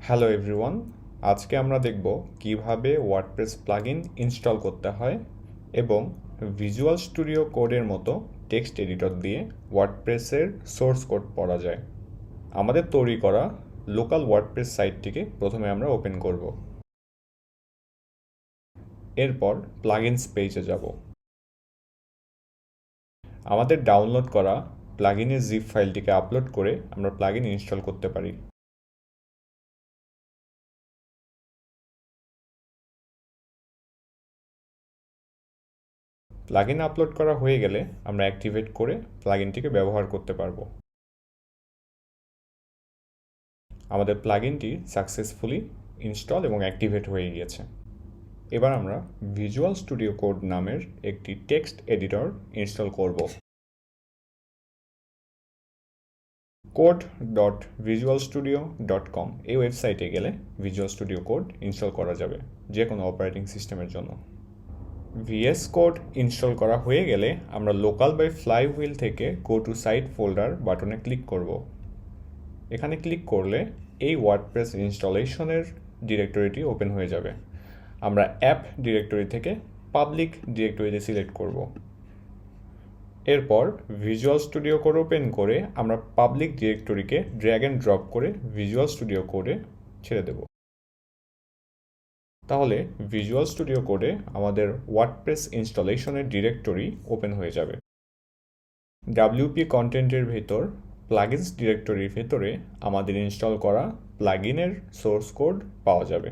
Hello everyone, আজকে আমরা দেখব কিভাবে ওয়ার্ডপ্রেস প্লাগইন ইনস্টল করতে হয় এবং ভিজুয়াল স্টুডিও কোডের মতো টেক্সট এডিটর দিয়ে ওয়ার্ডপ্রেসের সোর্স কোড পড়া যায়। আমাদের তৈরি করা লোকাল ওয়ার্ডপ্রেস সাইটটিকে প্রথমে আমরা ওপেন করব। এরপর প্লাগইনস পেজে যাব। আমাদের ডাউনলোড করা প্লাগইনের জিপ ফাইলটিকে আপলোড করে আমরা প্লাগইন ইনস্টল করতে পারি। প্লাগইন আপলোড করা হয়ে গেলে আমরা অ্যাক্টিভেট করে প্লাগইনটিকে ব্যবহার করতে পারবো। আমাদের প্লাগইনটি সাকসেসফুলি ইনস্টল এবং অ্যাক্টিভেট হয়ে গিয়েছে। এবার আমরা ভিজুয়াল স্টুডিও কোড নামের একটি টেক্সট এডিটর ইনস্টল করব। code.visualstudio.com এই ওয়েবসাইটে গেলে ভিজুয়াল স্টুডিও কোড ইনস্টল করা যাবে যে কোনো অপারেটিং সিস্টেমের জন্য। VSCode ইনস্টল করা হয়ে গেলে আমরা লোকাল বাই ফ্লাইহুইল থেকে গো টু সাইট ফোল্ডার বাটনে ক্লিক করব। এখানে ক্লিক করলে এই ওয়ার্ডপ্রেস ইনস্টলেশনের ডিরেক্টরিটি ওপেন হয়ে যাবে। আমরা অ্যাপ ডিরেক্টরি থেকে পাবলিক ডিরেক্টরিতে সিলেক্ট করব। এরপর ভিজুয়াল স্টুডিও কোড ওপেন করে আমরা পাবলিক ডিরেক্টরিকে ড্র্যাগ অ্যান্ড ড্রপ করে ভিজুয়াল স্টুডিও কোডে ছেড়ে দেব। তাহলে ভিজুয়াল স্টুডিও কোডে আমাদের ওয়ার্ডপ্রেস ইনস্টলেশনের ডিরেক্টরি ওপেন হয়ে যাবে। WP কন্টেন্টের ভেতর প্লাগইনস ডিরেক্টরির ভেতরে আমাদের ইনস্টল করা প্লাগইনের সোর্স কোড পাওয়া যাবে।